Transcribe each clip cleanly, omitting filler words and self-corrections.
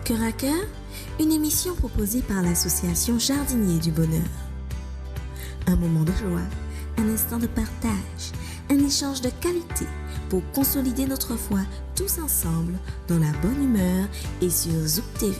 Cœur à Cœur, une émission proposée par l'association Jardiniers du Bonheur. Un moment de joie, un instant de partage, un échange de qualité pour consolider notre foi tous ensemble dans la bonne humeur et sur Zouk TV.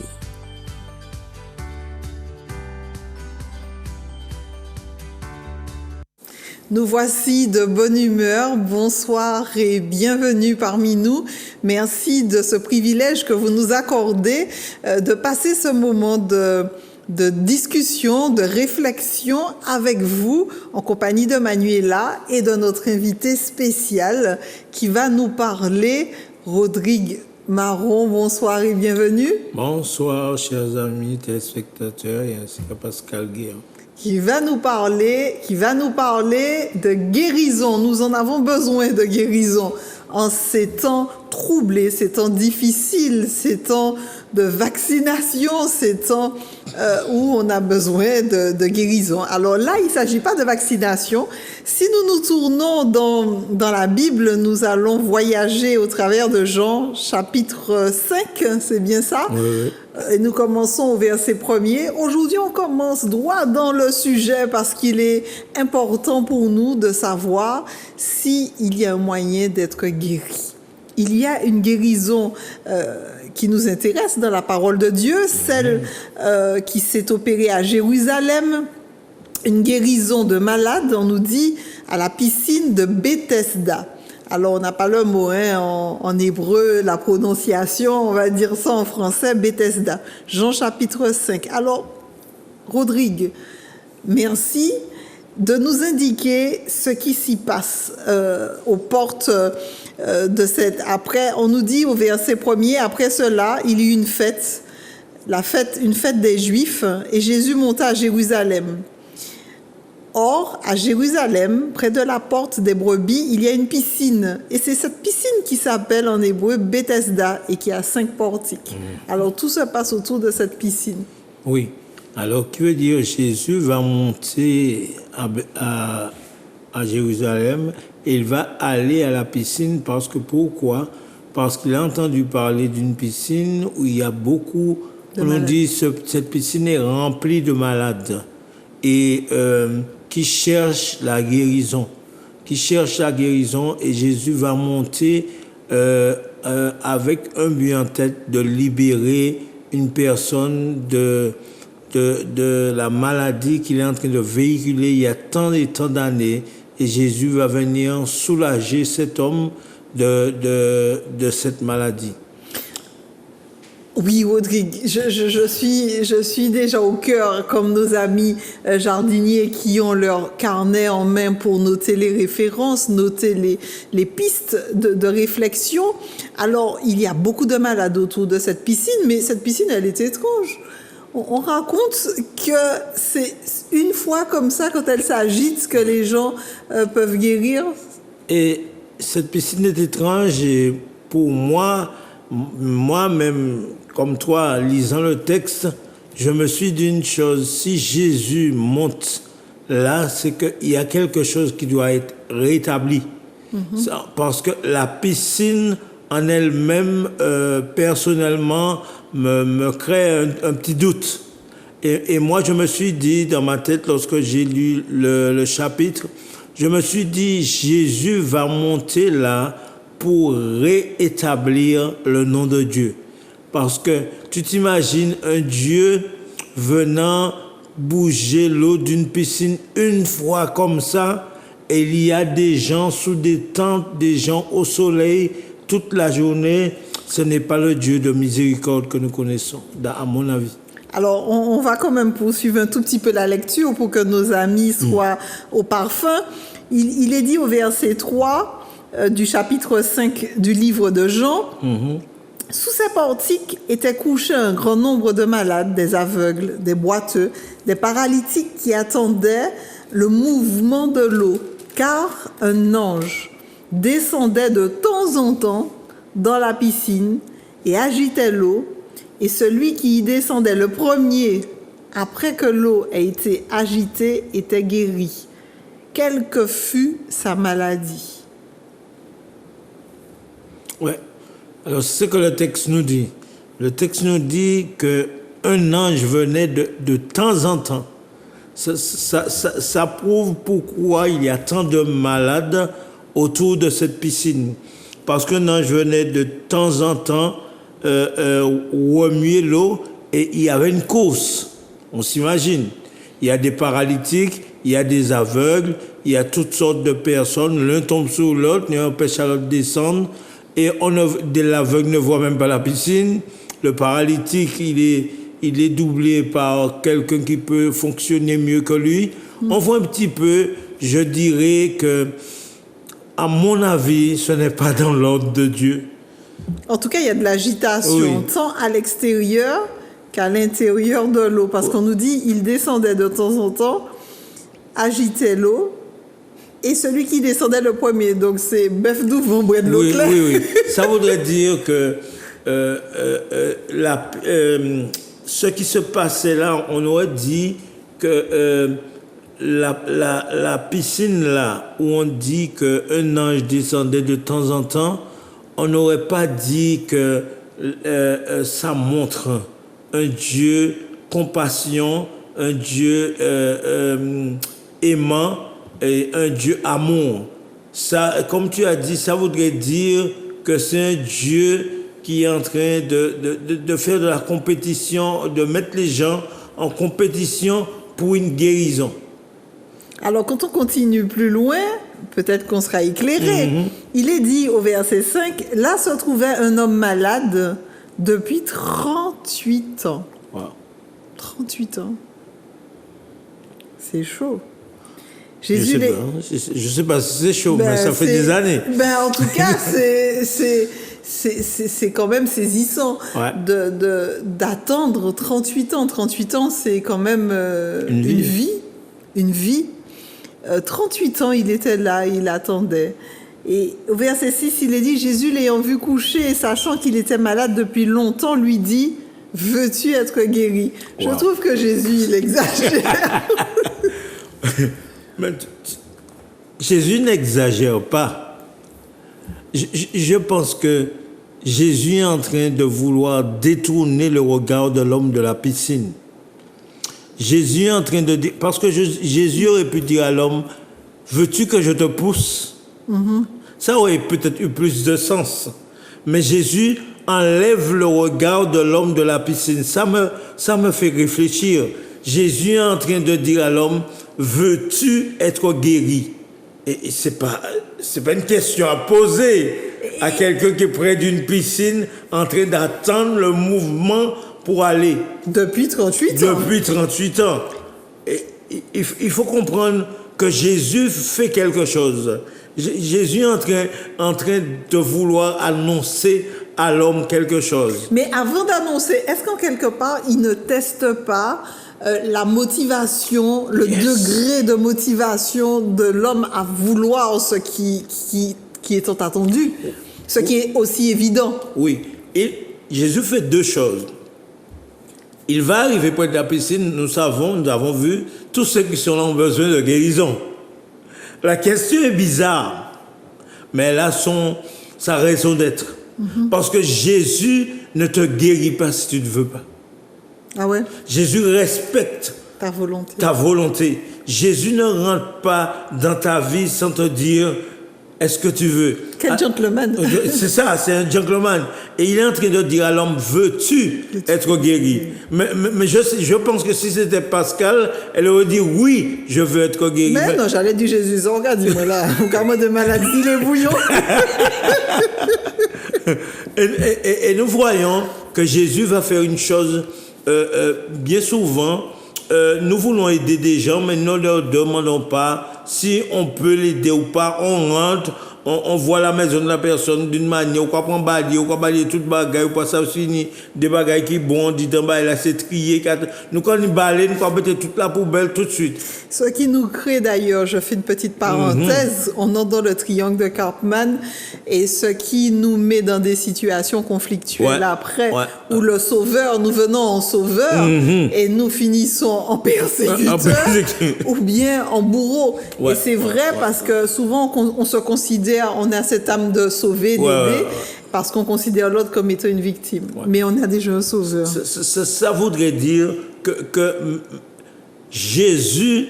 Nous voici de bonne humeur. Bonsoir et bienvenue parmi nous. Merci de ce privilège que vous nous accordez de passer ce moment de discussion, de réflexion avec vous en compagnie de Manuela et de notre invité spécial qui va nous parler, Rodrigue Marron. Bonsoir et bienvenue. Bonsoir, chers amis téléspectateurs et ainsi que Pascal Guéant. Qui va nous parler de guérison. Nous en avons besoin de guérison en ces temps troublés, ces temps difficiles, ces temps de vaccination, ces temps où on a besoin de guérison. Alors là, il ne s'agit pas de vaccination. Si nous nous tournons dans la Bible, nous allons voyager au travers de Jean, chapitre 5, c'est bien ça? Oui. Et nous commençons au verset 1er. Aujourd'hui, on commence droit dans le sujet parce qu'il est important pour nous de savoir s'il y a un moyen d'être guéri. Il y a une guérison qui nous intéresse dans la parole de Dieu, celle qui s'est opérée à Jérusalem, une guérison de malades, on nous dit, à la piscine de Bethesda. Alors, on n'a pas le mot en hébreu, la prononciation, on va dire ça en français, Bethesda. Jean chapitre 5. Alors, Rodrigue, merci de nous indiquer ce qui s'y passe aux portes de cette... Après, on nous dit au verset 1er, après cela, il y eut une fête, une fête des Juifs, et Jésus monta à Jérusalem. Or, à Jérusalem, près de la porte des brebis, il y a une piscine. Et c'est cette piscine qui s'appelle en hébreu Bethesda et qui a 5 portiques. Alors, tout se passe autour de cette piscine. Oui. Alors, qui veut dire Jésus va monter à Jérusalem et il va aller à la piscine parce que pourquoi? Parce qu'il a entendu parler d'une piscine où il y a beaucoup... On nous dit cette piscine est remplie de malades. Et qui cherche la guérison, et Jésus va monter avec un but en tête de libérer une personne de la maladie qu'il est en train de véhiculer il y a tant et tant d'années, et Jésus va venir soulager cet homme de cette maladie. Oui, Rodrigue, je suis déjà au cœur, comme nos amis jardiniers qui ont leur carnet en main pour noter les références, noter les pistes de réflexion. Alors, il y a beaucoup de malades autour de cette piscine, mais cette piscine, elle est étrange. On raconte que c'est une fois comme ça, quand elle s'agite, que les gens peuvent guérir. Et cette piscine est étrange et pour moi-même, comme toi, lisant le texte, je me suis dit une chose, si Jésus monte là, c'est qu'il y a quelque chose qui doit être rétabli. Parce que la piscine en elle-même, personnellement, me crée un petit doute. Et moi, je me suis dit, dans ma tête, lorsque j'ai lu le chapitre, je me suis dit, Jésus va monter là pour réétablir le nom de Dieu. Parce que tu t'imagines un Dieu venant bouger l'eau d'une piscine une fois comme ça, et il y a des gens sous des tentes, des gens au soleil toute la journée. Ce n'est pas le Dieu de miséricorde que nous connaissons, à mon avis. Alors, on va quand même poursuivre un tout petit peu la lecture pour que nos amis soient au parfum. Il est dit au verset 3 du chapitre 5 du livre de Jean, sous ces portiques étaient couchés un grand nombre de malades, des aveugles, des boiteux, des paralytiques qui attendaient le mouvement de l'eau, car un ange descendait de temps en temps dans la piscine et agitait l'eau, et celui qui y descendait le premier, après que l'eau ait été agitée, était guéri, quelle que fût sa maladie. Ouais. Alors, c'est ce que le texte nous dit. Le texte nous dit qu'un ange venait de temps en temps. Ça prouve pourquoi il y a tant de malades autour de cette piscine. Parce qu'un ange venait de temps en temps remuer l'eau et il y avait une course. On s'imagine. Il y a des paralytiques, il y a des aveugles, il y a toutes sortes de personnes. L'un tombe sur l'autre, il empêche à l'autre de descendre. Et l'aveugle ne voit même pas la piscine. Le paralytique, il est doublé par quelqu'un qui peut fonctionner mieux que lui. On voit un petit peu, je dirais que, à mon avis, ce n'est pas dans l'ordre de Dieu. En tout cas, il y a de l'agitation, tant à l'extérieur qu'à l'intérieur de l'eau. Parce qu'on nous dit, il descendait de temps en temps, agitait l'eau, et celui qui descendait le premier, donc c'est bœuf d'ouvre, bois de l'eau claire. Oui. Ça voudrait dire que ce qui se passait là, on aurait dit que la piscine là, où on dit qu'un ange descendait de temps en temps, on n'aurait pas dit que ça montre un Dieu compassion, un Dieu aimant et un Dieu amour. Ça, comme tu as dit, ça voudrait dire que c'est un Dieu qui est en train de faire de la compétition, de mettre les gens en compétition pour une guérison. Alors, quand on continue plus loin, peut-être qu'on sera éclairé. Il est dit au verset 5, « Là se trouvait un homme malade depuis 38 ans. Wow. 38 ans. C'est chaud. Je sais pas si c'est chaud, mais ça fait des années. En tout cas, c'est quand même saisissant d'attendre 38 ans. 38 ans, c'est quand même une vie. Une vie. 38 ans, il était là, il attendait. Et au verset 6, il est dit, Jésus l'ayant vu coucher et sachant qu'il était malade depuis longtemps, lui dit, veux-tu être guéri? Wow. Je trouve que Jésus, il exagère. Mais Jésus n'exagère pas. Je pense que Jésus est en train de vouloir détourner le regard de l'homme de la piscine. Jésus est en train de dire... Parce que Jésus aurait pu dire à l'homme, veux-tu que je te pousse? Ça aurait peut-être eu plus de sens. Mais Jésus enlève le regard de l'homme de la piscine. Ça me fait réfléchir. Jésus est en train de dire à l'homme, veux-tu être guéri? Et c'est pas une question à poser à quelqu'un qui est près d'une piscine en train d'attendre le mouvement pour aller. Depuis 38 ans. Depuis 38 ans. Et il faut comprendre que Jésus fait quelque chose. Jésus est en train de vouloir annoncer à l'homme quelque chose. Mais avant d'annoncer, est-ce qu'en quelque part, il ne teste pas la motivation, le degré de motivation de l'homme à vouloir ce qui est tant attendu, ce qui est aussi évident? Oui. Et Jésus fait deux choses. Il va arriver près de la piscine, nous avons vu, tous ceux qui sont là ont besoin de guérison. La question est bizarre, mais elle a sa raison d'être. Parce que Jésus ne te guérit pas si tu ne veux pas. Ah ouais? Jésus respecte ta volonté. Jésus ne rentre pas dans ta vie sans te dire est-ce que tu veux. Quel gentleman. C'est ça, c'est un gentleman. Et il est en train de dire à l'homme, veux-tu être guéri? Mais je pense que si c'était Pascal, elle aurait dit oui, je veux être guéri. Mais non, j'allais dire Jésus, regarde-moi là, au de maladie, les bouillons. Et nous voyons que Jésus va faire une chose bien souvent. Nous voulons aider des gens, mais ne leur demandons pas si on peut l'aider ou pas. On rentre, on voit la maison de la personne d'une manière, ou quoi prendre balayer, ou quoi balayer toute bagaille, ou pas ça finit des bagailles qui bon, dit en bas, là c'est trié. Nous quand on balaye, nous quand mettre toute la poubelle tout de suite. Ce qui nous crée d'ailleurs, je fais une petite parenthèse, on entre dans le triangle de Karpman, et ce qui nous met dans des situations conflictuelles après, où le sauveur, nous venons en sauveur, et nous finissons en persécuteur, ou bien en bourreau. Et c'est vrai parce que souvent on se considère, on a cette âme de sauver, d'aider, Parce qu'on considère l'autre comme étant une victime. Mais on a déjà un sauveur. Ça voudrait dire que Jésus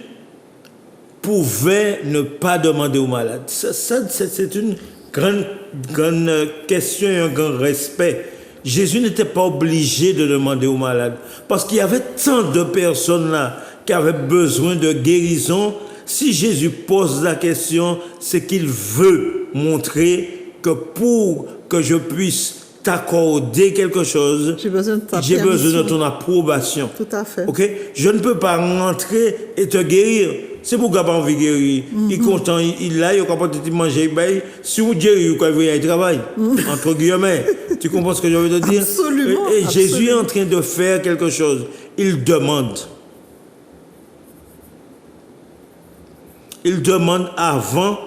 pouvait ne pas demander aux malades. C'est une grande question et un grand respect. Jésus n'était pas obligé de demander aux malades. Parce qu'il y avait tant de personnes là qui avaient besoin de guérison. Si Jésus pose la question, c'est qu'il veut montrer que pour que je puisse t'accorder quelque chose, j'ai besoin de ton approbation. Tout à fait. Ok? Je ne peux pas rentrer et te guérir. C'est pourquoi pas envie de guérir. Il est content, il a, il est capable de te manger. Si vous guérissez, vous avez un travail. Entre guillemets. Tu comprends ce que je veux te dire? Absolument. Et Jésus est en train de faire quelque chose. Il demande. Il demande avant,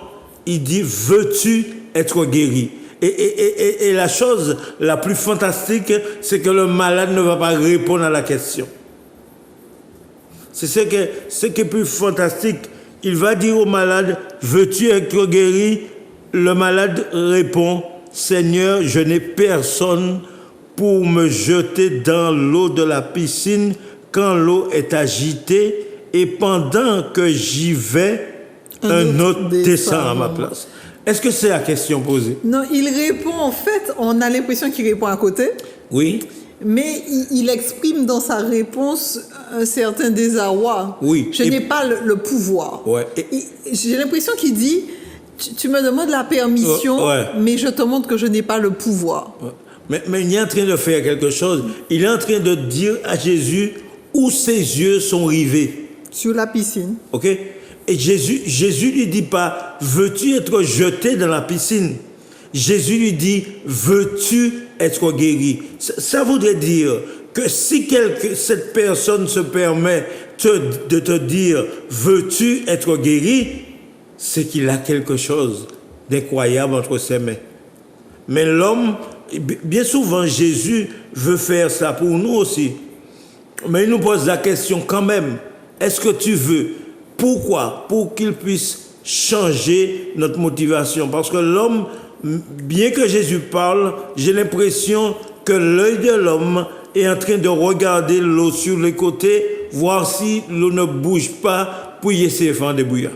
il dit, veux-tu être guéri? Et la chose la plus fantastique, c'est que le malade ne va pas répondre à la question. C'est ce qui est plus fantastique. Il va dire au malade, veux-tu être guéri? Le malade répond, Seigneur, je n'ai personne pour me jeter dans l'eau de la piscine quand l'eau est agitée et pendant que j'y vais, un autre descend à ma place. Est-ce que c'est la question posée? Non, il répond, en fait, on a l'impression qu'il répond à côté. Oui. Mais il exprime dans sa réponse un certain désarroi. Oui. Je n'ai pas le pouvoir. Ouais. J'ai l'impression qu'il dit, tu me demandes la permission, mais je te montre que je n'ai pas le pouvoir. Ouais. Mais il est en train de faire quelque chose. Il est en train de dire à Jésus où ses yeux sont rivés. Sur la piscine. Ok? Et Jésus lui dit pas, veux-tu être jeté dans la piscine? Jésus lui dit, veux-tu être guéri? Ça voudrait dire que si cette personne se permet de te dire, veux-tu être guéri? C'est qu'il a quelque chose d'incroyable entre ses mains. Mais l'homme, bien souvent, Jésus veut faire ça pour nous aussi. Mais il nous pose la question quand même, est-ce que tu veux? Pourquoi? Pour qu'il puisse changer notre motivation. Parce que l'homme, bien que Jésus parle, j'ai l'impression que l'œil de l'homme est en train de regarder l'eau sur les côtés, voir si l'eau ne bouge pas pour y essayer de faire des bouillards.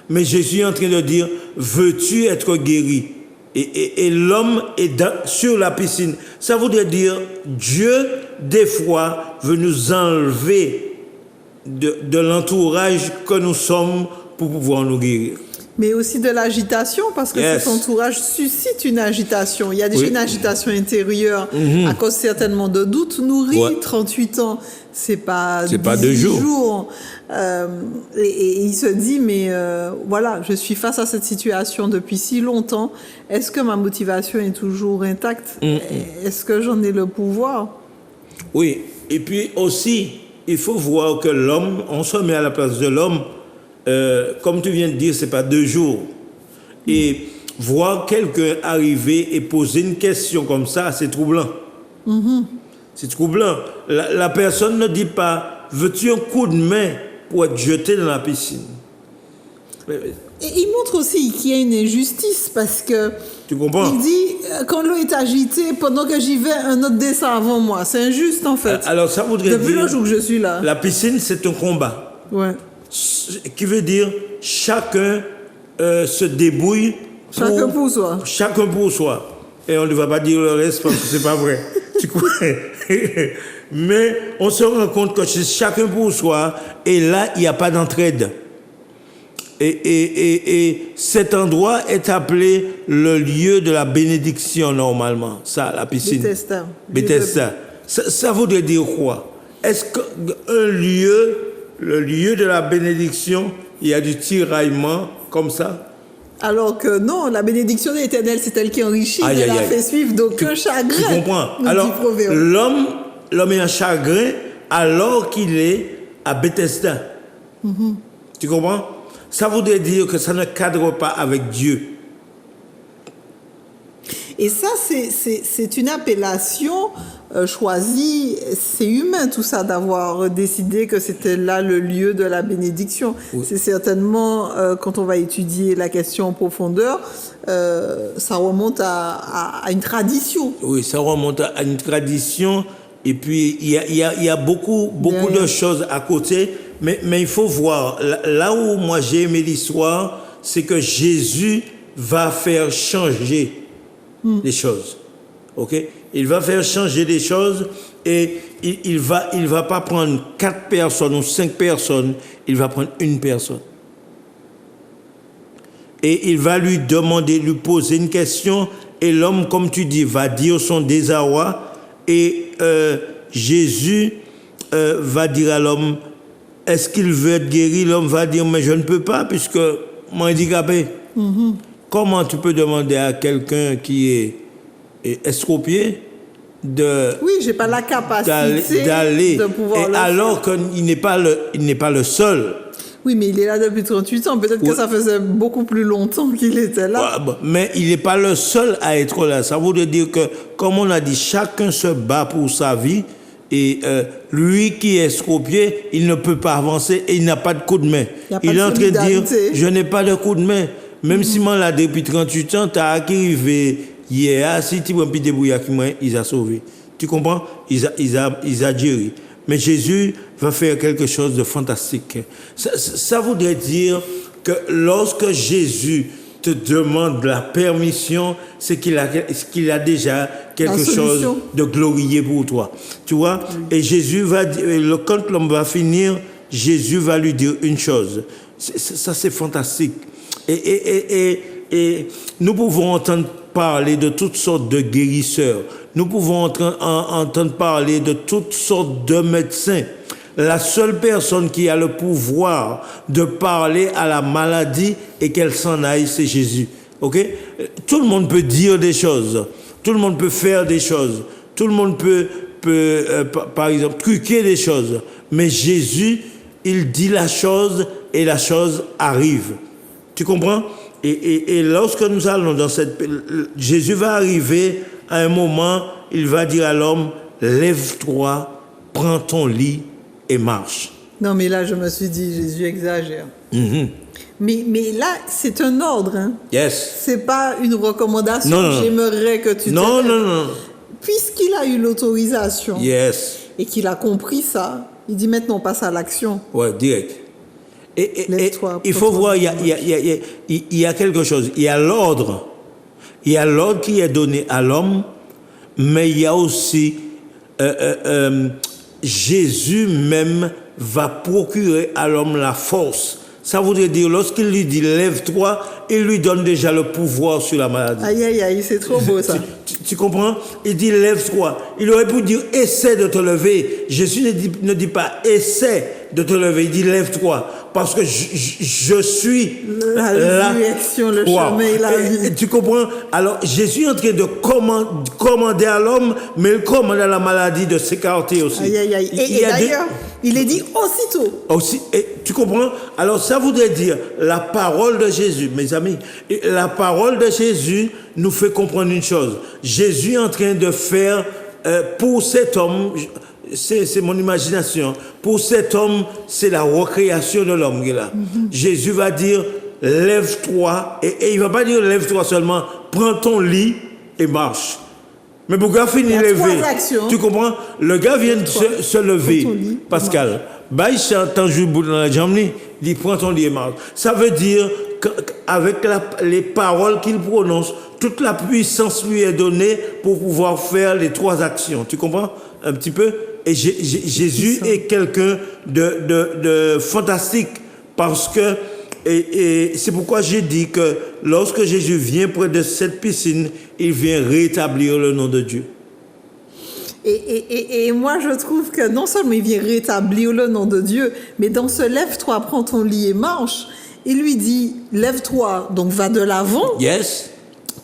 Mais Jésus est en train de dire, veux-tu être guéri? Et l'homme est sur la piscine. Ça voudrait dire, Dieu, des fois, veut nous enlever de l'entourage que nous sommes pour pouvoir nous guérir. Mais aussi de l'agitation, parce que cet entourage suscite une agitation. Il y a déjà une agitation intérieure à cause certainement de doutes nourris. 38 ans, c'est pas 2 jours. Et il se dit, mais voilà, je suis face à cette situation depuis si longtemps. Est-ce que ma motivation est toujours intacte? Est-ce que j'en ai le pouvoir? Oui, et puis aussi, il faut voir que l'homme, on se met à la place de l'homme, comme tu viens de dire, c'est pas 2 jours. Et voir quelqu'un arriver et poser une question comme ça, c'est troublant. C'est troublant. La personne ne dit pas, veux-tu un coup de main pour être jeté dans la piscine? Et il montre aussi qu'il y a une injustice parce que tu comprends? Il dit, quand l'eau est agitée, pendant que j'y vais, un autre descend avant moi. C'est injuste en fait. Alors ça voudrait depuis le jour que je suis là. La piscine, c'est un combat. Ouais. Qui veut dire chacun se débrouille. Chacun pour soi. Chacun pour soi. Et on ne va pas dire le reste parce que c'est pas vrai. Tu comprends? Mais on se rend compte que c'est chacun pour soi. Et là, il n'y a pas d'entraide. Et cet endroit est appelé le lieu de la bénédiction normalement. Ça, la piscine. Bethesda. Ça voudrait dire quoi? Est-ce qu'un lieu, le lieu de la bénédiction, il y a du tiraillement comme ça? Alors que non, la bénédiction de l'Éternel, c'est elle qui enrichit. Elle a fait suivre d'aucun chagrin. Tu comprends? Alors, l'homme est en chagrin alors qu'il est à Bethesda. Tu comprends? Ça voudrait dire que ça ne cadre pas avec Dieu. Et ça, c'est une appellation choisie. C'est humain tout ça d'avoir décidé que c'était là le lieu de la bénédiction. Oui. C'est certainement, quand on va étudier la question en profondeur, ça remonte à une tradition. Oui, ça remonte à une tradition. Et puis, il y a beaucoup de choses à côté. Mais il faut voir, là où moi j'ai aimé l'histoire, c'est que Jésus va faire changer les choses. OK? Il va faire changer les choses et il va pas prendre 4 personnes ou 5 personnes, il va prendre une personne. Et il va lui demander, lui poser une question et l'homme, comme tu dis, va dire son désarroi et Jésus va dire à l'homme, est-ce qu'il veut être guéri? L'homme va dire, mais je ne peux pas puisque moi handicapé. Comment tu peux demander à quelqu'un qui est estropié de... Oui, j'ai pas la capacité d'aller. De pouvoir et alors qu'il n'est pas le seul. Oui, mais il est là depuis 38 ans. Peut-être que ça faisait beaucoup plus longtemps qu'il était là. Ouais, mais il n'est pas le seul à être là. Ça veut dire que, comme on a dit, chacun se bat pour sa vie. Et lui qui est estropié, il ne peut pas avancer et il n'a pas de coup de main. Il est en train de dire, je n'ai pas de coup de main. Même si moi, là, depuis 38 ans, tu as arrivé hier, si tu veux me débrouiller avec moi, il a sauvé. Tu comprends? Il a géré. Mais Jésus va faire quelque chose de fantastique. Ça voudrait dire que lorsque Jésus te demande la permission, c'est qu'il a déjà quelque chose de glorieux pour toi. Tu vois? Et Jésus va dire, quand l'homme va finir, Jésus va lui dire une chose. Ça, c'est fantastique. Et nous pouvons entendre parler de toutes sortes de guérisseurs. Nous pouvons entendre parler de toutes sortes de médecins. La seule personne qui a le pouvoir de parler à la maladie et qu'elle s'en aille, c'est Jésus. OK? Tout le monde peut dire des choses. Tout le monde peut faire des choses. Tout le monde peut par exemple, truquer des choses. Mais Jésus, il dit la chose et la chose arrive. Tu comprends? Et lorsque nous allons dans Jésus va arriver à un moment, il va dire à l'homme, lève-toi, prends ton lit et marche. Non, mais là, je me suis dit, Jésus exagère. Mais là, c'est un ordre. Hein? Yes. C'est pas une recommandation. Non. J'aimerais que tu Non. Puisqu'il a eu l'autorisation yes. et qu'il a compris ça, il dit maintenant, passe à l'action. Ouais, direct. Et il faut voir, il y a quelque chose. Il y a l'ordre. Il y a l'ordre qui est donné à l'homme, mais il y a aussi Jésus même va procurer à l'homme la force. Ça voudrait dire, lorsqu'il lui dit lève-toi, il lui donne déjà le pouvoir sur la maladie. Aïe, c'est trop beau ça. Tu comprends? Il dit lève-toi. Il aurait pu dire essaie de te lever. Jésus ne dit pas essaie de te lever. Il dit lève-toi. Parce que je suis la direction, le chemin et la vie. Tu comprends? Alors Jésus est en train de commander à l'homme, mais il commande à la maladie de s'écarter aussi. Aïe. Et d'ailleurs, il est dit aussitôt. Tu comprends? Alors ça voudrait dire la parole de Jésus, mes amis. La parole de Jésus nous fait comprendre une chose. Jésus est en train de faire pour cet homme. C'est mon imagination. Pour cet homme, c'est la recréation de l'homme qui est là. Jésus va dire, lève-toi. Et il ne va pas dire, lève-toi seulement, prends ton lit et marche. Mais pour le gars finit lever. Tu comprends? Le gars vient de se lever. Pascal, il chante un jour dans la jambe, il dit, prends ton lit et marche. Ça veut dire qu'avec les paroles qu'il prononce, toute la puissance lui est donnée pour pouvoir faire les 3 actions. Tu comprends? Un petit peu? Et Jésus est quelqu'un de fantastique parce que, et c'est pourquoi j'ai dit que lorsque Jésus vient près de cette piscine, il vient rétablir le nom de Dieu. Et moi, je trouve que non seulement il vient rétablir le nom de Dieu, mais dans ce lève-toi, prends ton lit et marche, il lui dit lève-toi, donc va de l'avant. Yes.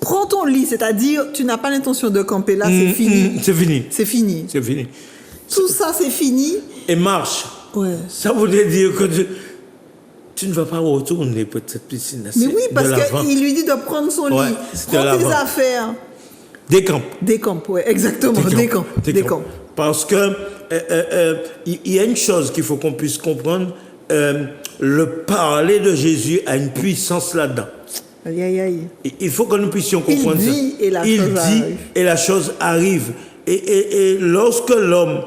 Prends ton lit, c'est-à-dire tu n'as pas l'intention de camper là, c'est fini. C'est fini. C'est fini. C'est fini. Tout ça, c'est fini. Et marche. Ouais. Ça voudrait dire que tu ne vas pas retourner pour cette piscine. Mais oui, parce qu'il lui dit de prendre son lit, prends tes affaires Décampe, oui, exactement. Décampe. Parce que il y a une chose qu'il faut qu'on puisse comprendre. Le parler de Jésus a une puissance là-dedans. Aïe, aïe, aïe. Il faut que nous puissions comprendre ça. Il dit et la chose arrive. Et lorsque l'homme,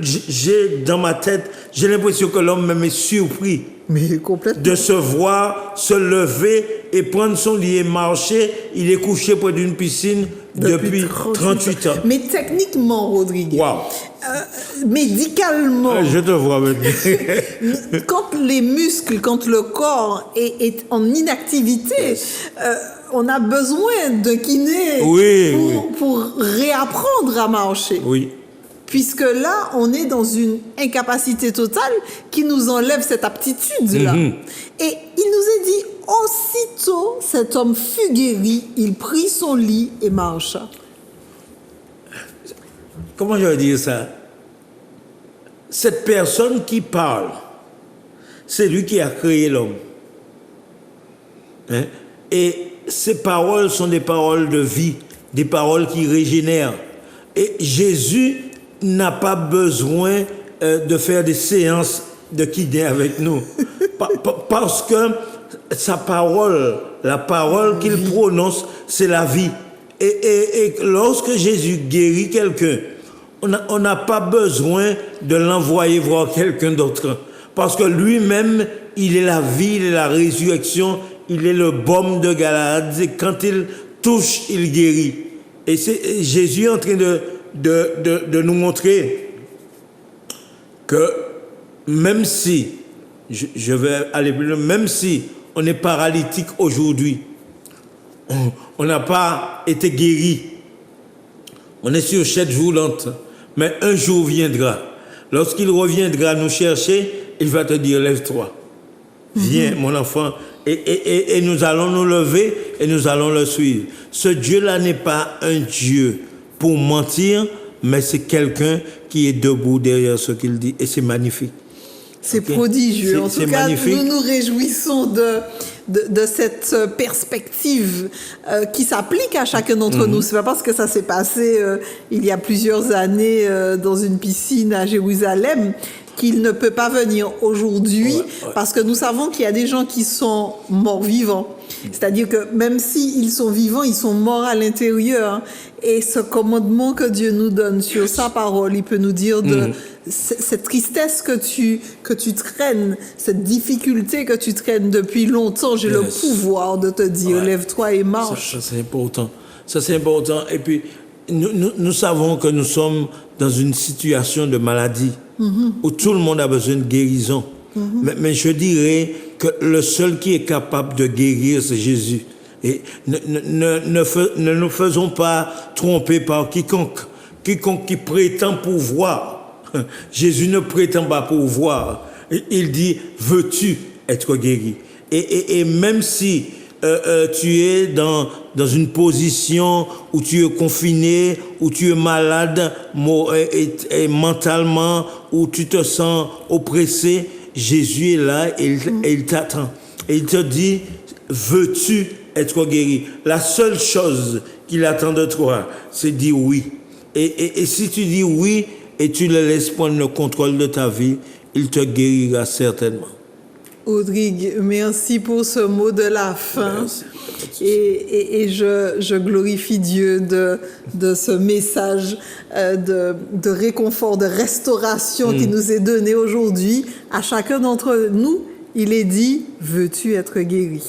j'ai dans ma tête, j'ai l'impression que l'homme même est surpris. Mais complètement. De se voir se lever et prendre son lit et marcher. Il est couché près d'une piscine depuis 38 ans. Mais techniquement, Rodrigue, wow. Médicalement, je te vois maintenant. quand les muscles, quand le corps est en inactivité, on a besoin de kiné pour réapprendre à marcher. Oui. Puisque là, on est dans une incapacité totale qui nous enlève cette aptitude-là. Et il nous est dit, aussitôt cet homme fut guéri, il prit son lit et marcha. Comment je vais dire ça? Cette personne qui parle, c'est lui qui a créé l'homme. Hein? Et ces paroles sont des paroles de vie, des paroles qui régénèrent. Et Jésus n'a pas besoin de faire des séances de kiné avec nous. Parce que sa parole, la parole qu'il prononce, c'est la vie. Et lorsque Jésus guérit quelqu'un, on n'a pas besoin de l'envoyer voir quelqu'un d'autre. Parce que lui-même, il est la vie, il est la résurrection, il est le baume de Galade. Quand il touche, il guérit. Et c'est Jésus est en train de nous montrer que même si, je vais aller plus loin, même si on est paralytique aujourd'hui, on n'a pas été guéri, on est sur chaise roulante, mais un jour viendra. Lorsqu'il reviendra nous chercher, il va te dire, lève-toi, viens mon enfant, et nous allons nous lever et nous allons le suivre. Ce Dieu-là n'est pas un Dieu pour mentir, mais c'est quelqu'un qui est debout derrière ce qu'il dit, et c'est magnifique. C'est prodigieux. En tout cas, magnifique. Nous nous réjouissons de cette perspective qui s'applique à chacun d'entre nous. C'est pas parce que ça s'est passé il y a plusieurs années dans une piscine à Jérusalem qu'il ne peut pas venir aujourd'hui, parce que nous savons qu'il y a des gens qui sont morts vivants. C'est-à-dire que même s'ils sont vivants, ils sont morts à l'intérieur. Et ce commandement que Dieu nous donne sur sa parole, il peut nous dire de cette tristesse que tu traînes, cette difficulté que tu traînes depuis longtemps, j'ai le pouvoir de te dire, lève-toi et marche. Ça c'est important. Ça, c'est important. Et puis, nous savons que nous sommes dans une situation de maladie où tout le monde a besoin de guérison. Mais je dirais que le seul qui est capable de guérir, c'est Jésus. Et ne nous faisons pas tromper par quiconque qui prétend pouvoir. Jésus ne prétend pas pouvoir. Il dit, veux-tu être guéri? Et même si tu es dans une position où tu es confiné, où tu es malade et mentalement, où tu te sens oppressé, Jésus est là et il t'attend. Et il te dit, veux-tu être guéri? La seule chose qu'il attend de toi, c'est dire oui. Et si tu dis oui et tu le laisses prendre le contrôle de ta vie, il te guérira certainement. Rodrigue, merci pour ce mot de la fin. Et je glorifie Dieu de ce message de réconfort, de restauration qui nous est donné aujourd'hui. À chacun d'entre nous, il est dit, veux-tu être guéri?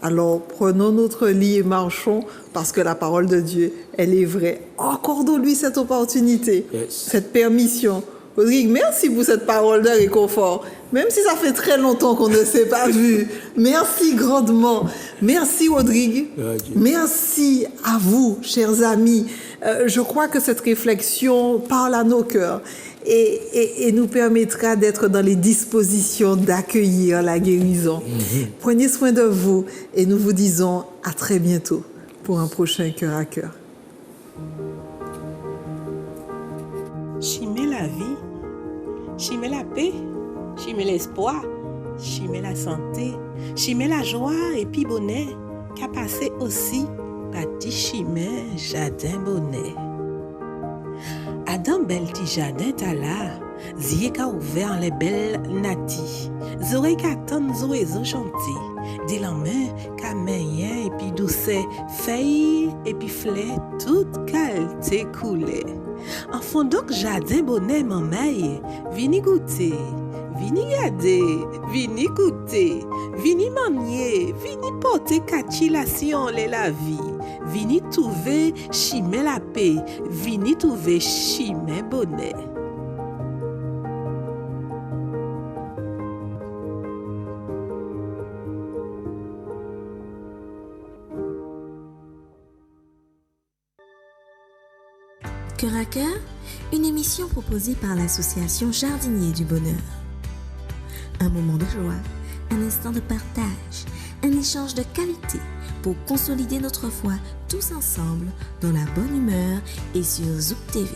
Alors, prenons notre lit et marchons, parce que la parole de Dieu, elle est vraie. Accordons-lui cette opportunité, cette permission. Rodrigue, merci pour cette parole de réconfort. Même si ça fait très longtemps qu'on ne s'est pas vu. Merci grandement. Merci Rodrigue. Merci à vous, chers amis. Je crois que cette réflexion parle à nos cœurs et nous permettra d'être dans les dispositions d'accueillir la guérison. Prenez soin de vous et nous vous disons à très bientôt pour un prochain Cœur à Cœur. Chimer la vie, chimer la paix, chimer l'espoir, chimer la santé, chimer la joie et puis bonheur, qu'a passé aussi Pati Chimè, jardin bonnet. Adam bel ti jardin ta la, zye ka ouvert les belles nati. Zore ka tan zorezo chanti. De la main ka menyen et puis douce, feuille et puis fleur, toute qualité coulée. En fond donc jardin bonnet mamay, vini goûter. Vini gade, vini goûter, vini manier, vini porter kachilation la vie, vini trouver Chimè la paix, vini trouver Chimè bonnet. Cœur à cœur, une émission proposée par l'association Jardiniers du Bonheur. Un moment de joie, un instant de partage, un échange de qualité pour consolider notre foi tous ensemble dans la bonne humeur et sur Zouk TV.